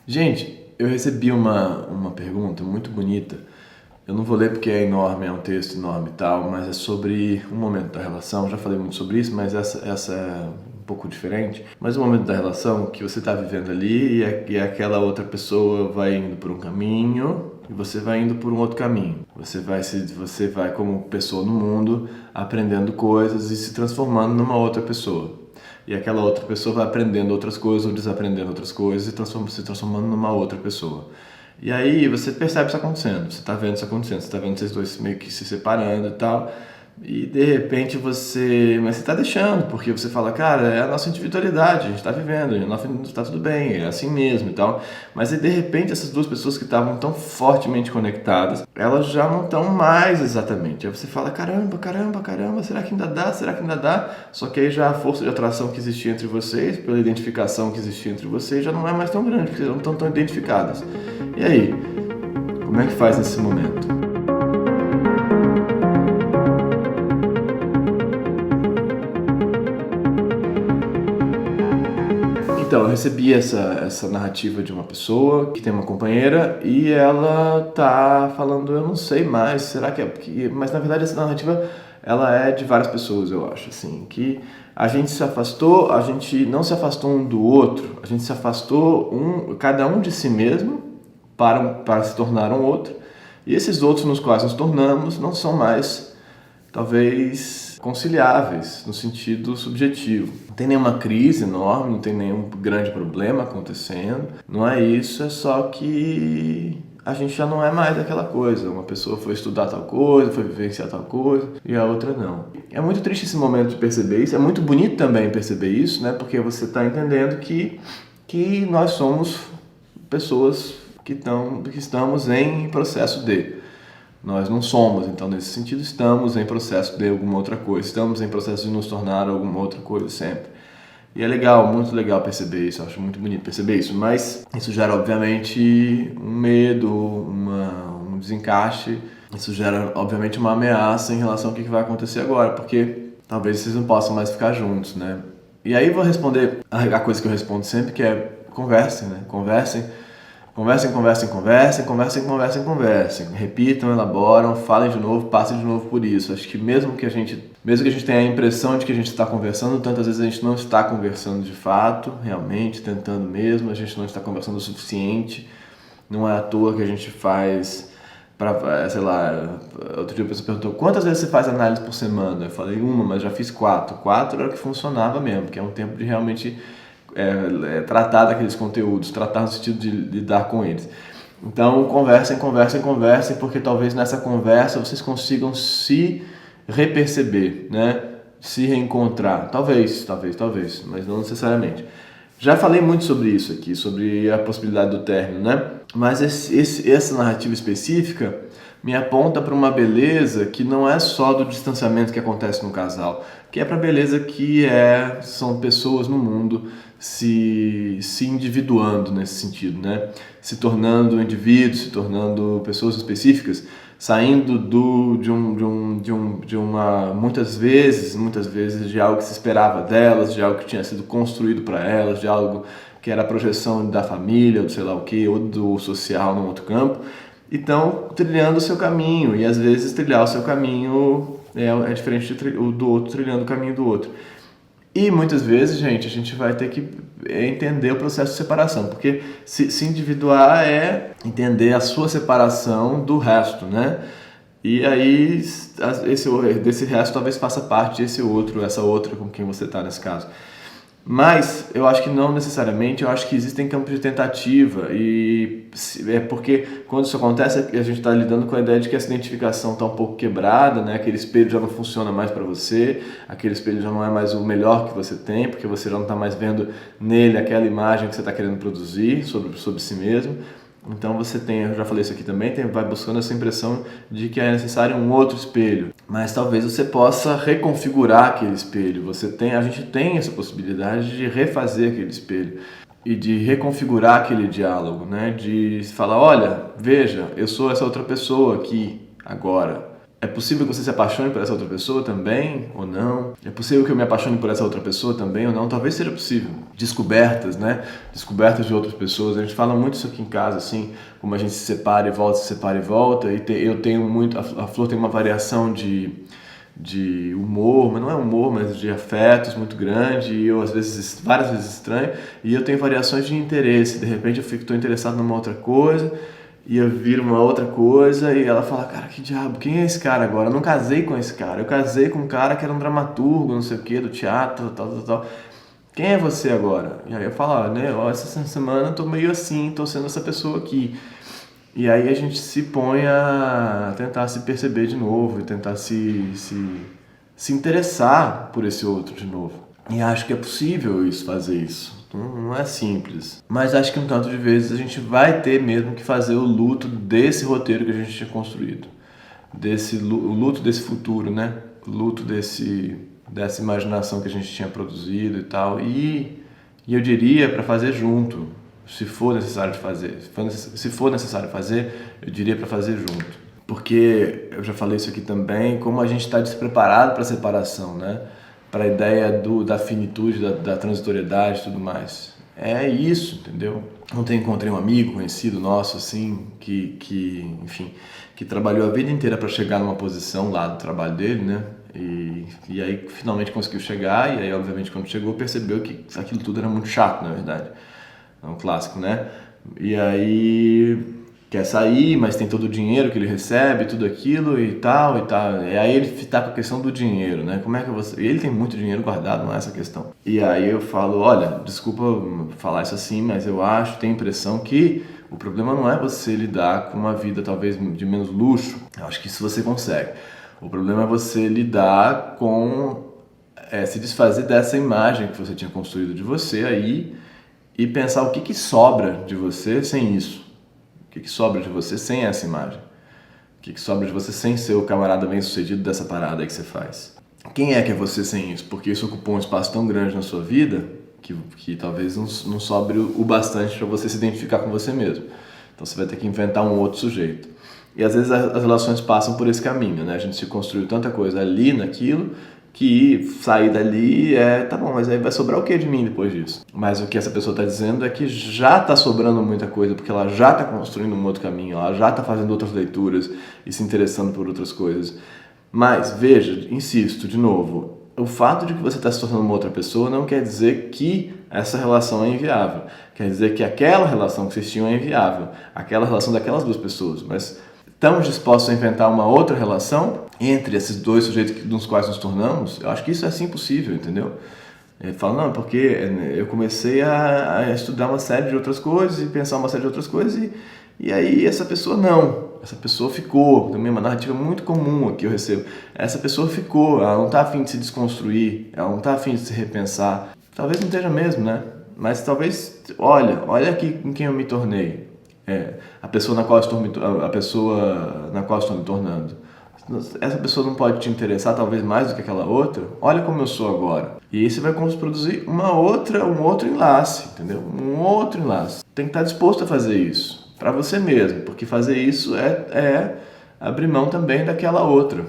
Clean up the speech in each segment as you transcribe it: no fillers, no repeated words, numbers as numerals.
Gente, eu recebi uma pergunta muito bonita. Eu não vou ler porque é enorme, é um texto enorme e tal, mas é sobre um momento da relação. Já falei muito sobre isso, mas essa é um pouco diferente. Mas o momento da relação que você está vivendo ali e aquela outra pessoa vai indo por um caminho e você vai indo por um outro caminho. Você vai como pessoa no mundo aprendendo coisas e se transformando numa outra pessoa. E aquela outra pessoa vai aprendendo outras coisas ou desaprendendo outras coisas e se transformando numa outra pessoa. E aí você percebe isso acontecendo, você está vendo isso acontecendo, você está vendo vocês dois meio que se separando e tal. E de repente mas você está deixando, porque você fala, cara, é a nossa individualidade, a gente está vivendo, está tudo bem, é assim mesmo e tal. Mas aí de repente essas duas pessoas que estavam tão fortemente conectadas, elas já não estão mais exatamente. Aí você fala, caramba, caramba, caramba, será que ainda dá? Será que ainda dá? Só que aí já a força de atração que existia entre vocês, pela identificação que existia entre vocês, já não é mais tão grande, porque vocês não estão tão identificadas. E aí, como é que faz nesse momento? Então, eu recebi essa narrativa de uma pessoa que tem uma companheira e ela tá falando, eu não sei mais, será que é porque... Mas na verdade essa narrativa, ela é de várias pessoas, eu acho, assim, que a gente se afastou, a gente não se afastou um do outro, a gente se afastou cada um de si mesmo para se tornar um outro, e esses outros nos quais nos tornamos não são mais talvez conciliáveis no sentido subjetivo. Não tem nenhuma crise enorme, não tem nenhum grande problema acontecendo. Não é isso, é só que a gente já não é mais aquela coisa. Uma pessoa foi estudar tal coisa, foi vivenciar tal coisa, e a outra não. É muito triste esse momento de perceber isso. É muito bonito também perceber isso, né? Porque você está entendendo que nós somos pessoas que estamos em processo de. Nós não somos, então nesse sentido estamos em processo de alguma outra coisa, estamos em processo de nos tornar alguma outra coisa sempre. E é legal, muito legal perceber isso, eu acho muito bonito perceber isso, mas isso gera obviamente um medo, um desencaixe, isso gera obviamente uma ameaça em relação ao que vai acontecer agora, porque talvez vocês não possam mais ficar juntos, né? E aí eu vou responder a coisa que eu respondo sempre, que é conversem, né? Conversem. Conversem, conversem, conversem, conversem, conversem, conversem. Repitam, elaboram, falem de novo, passem de novo por isso. Acho que mesmo que a gente tenha a impressão de que a gente está conversando, tantas vezes a gente não está conversando de fato, realmente, tentando mesmo, a gente não está conversando o suficiente. Não é à toa que a gente faz sei lá, outro dia a pessoa perguntou quantas vezes você faz análise por semana? Eu falei uma, mas já fiz 4. 4 era o que funcionava mesmo, que é um tempo de realmente tratar daqueles conteúdos, tratar no sentido de lidar com eles. Então, conversem, conversem, conversem, porque talvez nessa conversa vocês consigam se reperceber, né? Se reencontrar. Talvez, mas não necessariamente. Já falei muito sobre isso aqui, sobre a possibilidade do término, né? Mas essa narrativa específica me aponta para uma beleza que não é só do distanciamento que acontece no casal, que é para a beleza são pessoas no mundo se individuando nesse sentido, né? Se tornando indivíduos, se tornando pessoas específicas, saindo de uma muitas vezes de algo que se esperava delas, de algo que tinha sido construído para elas, de algo que era a projeção da família, ou sei lá o que, ou do social num outro campo, e estão trilhando o seu caminho, e às vezes trilhar o seu caminho é diferente do outro trilhando o caminho do outro. E muitas vezes, gente, a gente vai ter que entender o processo de separação, porque se individuar é entender a sua separação do resto, né? E aí, desse resto talvez faça parte essa outra com quem você está nesse caso. Mas eu acho que não necessariamente, eu acho que existem campos de tentativa e é porque quando isso acontece a gente está lidando com a ideia de que essa identificação está um pouco quebrada, né? Aquele espelho já não funciona mais para você, aquele espelho já não é mais o melhor que você tem, porque você já não está mais vendo nele aquela imagem que você está querendo produzir sobre si mesmo. Então você tem, eu já falei isso aqui também, vai buscando essa impressão de que é necessário um outro espelho. Mas talvez você possa reconfigurar aquele espelho. A gente tem essa possibilidade de refazer aquele espelho e de reconfigurar aquele diálogo, né? De falar, olha, veja, eu sou essa outra pessoa aqui agora. É possível que você se apaixone por essa outra pessoa também, ou não? É possível que eu me apaixone por essa outra pessoa também, ou não? Talvez seja possível. Descobertas, né? Descobertas de outras pessoas. A gente fala muito isso aqui em casa, assim, como a gente se separa e volta, se separa e volta. E eu tenho muito... A Flor tem uma variação de humor, mas não é humor, mas de afetos muito grande, e eu às vezes, várias vezes estranho, e eu tenho variações de interesse. De repente eu estou interessado numa outra coisa, e eu viro uma outra coisa, e ela fala, cara, que diabo, quem é esse cara agora? Eu não casei com esse cara, eu casei com um cara que era um dramaturgo, não sei o que, do teatro, tal. Quem é você agora? E aí eu falo, essa semana eu tô meio assim, tô sendo essa pessoa aqui. E aí a gente se põe a tentar se perceber de novo, e tentar se interessar por esse outro de novo. E acho que é possível fazer isso. Não é simples. Mas acho que um tanto de vezes a gente vai ter mesmo que fazer o luto desse roteiro que a gente tinha construído. O luto desse futuro, né? O luto dessa imaginação que a gente tinha produzido e tal. E eu diria para fazer junto, se for necessário fazer. Se for necessário fazer, eu diria para fazer junto. Porque, eu já falei isso aqui também, como a gente está despreparado para a separação, né? Para a ideia da finitude, da transitoriedade e tudo mais. É isso, entendeu? Ontem encontrei um amigo conhecido nosso, assim, enfim, que trabalhou a vida inteira para chegar numa posição lá do trabalho dele, né? E aí finalmente conseguiu chegar, e aí obviamente quando chegou percebeu que aquilo tudo era muito chato, na verdade. É um clássico, né? E aí quer sair, mas tem todo o dinheiro que ele recebe, tudo aquilo e tal. E aí ele tá com a questão do dinheiro, né? Como é que você... E ele tem muito dinheiro guardado, não é essa questão. E aí eu falo, olha, desculpa falar isso assim, mas eu tenho a impressão que o problema não é você lidar com uma vida talvez de menos luxo. Eu acho que isso você consegue. O problema é você lidar com... se desfazer dessa imagem que você tinha construído de você aí e pensar o que sobra de você sem isso. O que sobra de você sem essa imagem? O que sobra de você sem ser o camarada bem-sucedido dessa parada aí que você faz? Quem é que é você sem isso? Porque isso ocupou um espaço tão grande na sua vida que talvez não sobre o bastante para você se identificar com você mesmo. Então você vai ter que inventar um outro sujeito. E às vezes as relações passam por esse caminho, né? A gente se construiu tanta coisa ali naquilo que sair dali tá bom, mas aí vai sobrar o que de mim depois disso? Mas o que essa pessoa está dizendo é que já está sobrando muita coisa, porque ela já está construindo um outro caminho, ela já está fazendo outras leituras e se interessando por outras coisas. Mas, veja, insisto, de novo, o fato de que você está se tornando uma outra pessoa não quer dizer que essa relação é inviável. Quer dizer que aquela relação que vocês tinham é inviável, aquela relação daquelas duas pessoas, mas... estamos dispostos a inventar uma outra relação entre esses dois sujeitos nos quais nos tornamos? Eu acho que isso é sim possível, entendeu? Ele fala, não, porque eu comecei a estudar uma série de outras coisas e pensar uma série de outras coisas e aí essa pessoa não. Essa pessoa ficou, também uma narrativa muito comum aqui eu recebo. Essa pessoa ficou, ela não está afim de se desconstruir, ela não está afim de se repensar. Talvez não esteja mesmo, né? Mas talvez, olha aqui em quem eu me tornei. A pessoa na qual estou me tornando. Essa pessoa não pode te interessar talvez mais do que aquela outra. Olha como eu sou agora. E aí você vai produzir um outro enlace, entendeu? Um outro enlace. Tem que estar disposto a fazer isso para você mesmo, porque fazer isso é abrir mão também daquela outra.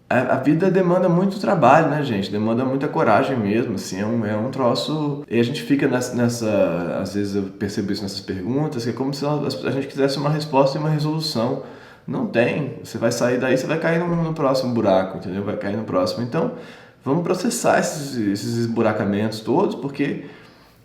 A vida demanda muito trabalho, né, gente? Demanda muita coragem mesmo, assim, é um troço... E a gente fica nessa... Às vezes eu percebo isso nessas perguntas, que é como se a gente quisesse uma resposta e uma resolução. Não tem. Você vai sair daí, você vai cair no próximo buraco, entendeu? Vai cair no próximo. Então, vamos processar esses esburacamentos todos, porque...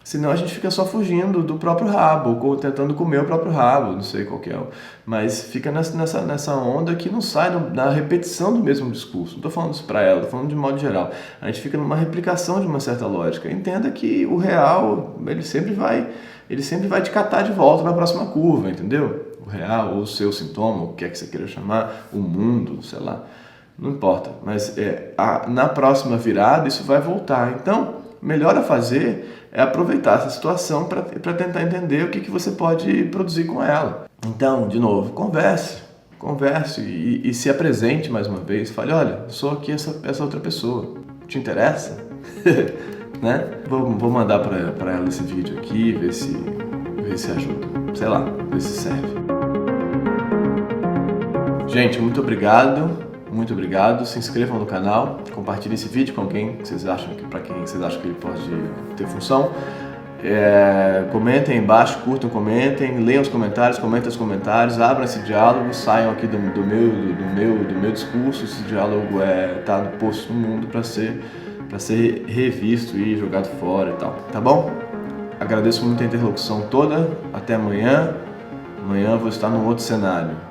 senão a gente fica só fugindo do próprio rabo, ou tentando comer o próprio rabo, não sei qual que é. Mas fica nessa onda que não sai da repetição do mesmo discurso. Não estou falando isso para ela, estou falando de modo geral. A gente fica numa replicação de uma certa lógica. Entenda que o real, ele sempre vai te catar de volta na próxima curva, entendeu? O real, ou o seu sintoma, o que é que você queira chamar, o mundo, sei lá. Não importa, mas na próxima virada isso vai voltar. Então, melhor a fazer é aproveitar essa situação para tentar entender o que você pode produzir com ela. Então, de novo, converse e se apresente mais uma vez. Fale, olha, sou aqui essa outra pessoa. Te interessa? Né? Vou mandar para ela esse vídeo aqui, ver se ajuda. Sei lá, ver se serve. Gente, muito obrigado. muito obrigado. Se inscrevam no canal, compartilhem esse vídeo com alguém que vocês acham para quem vocês acham que ele pode ter função. Comentem aí embaixo, curtam, comentem, leiam os comentários, comentem os comentários, abram esse diálogo, saiam aqui do meu discurso. Esse diálogo tá posto no mundo para ser revisto e jogado fora e tal, tá bom? Agradeço muito a interlocução toda, até amanhã. Amanhã eu vou estar num outro cenário.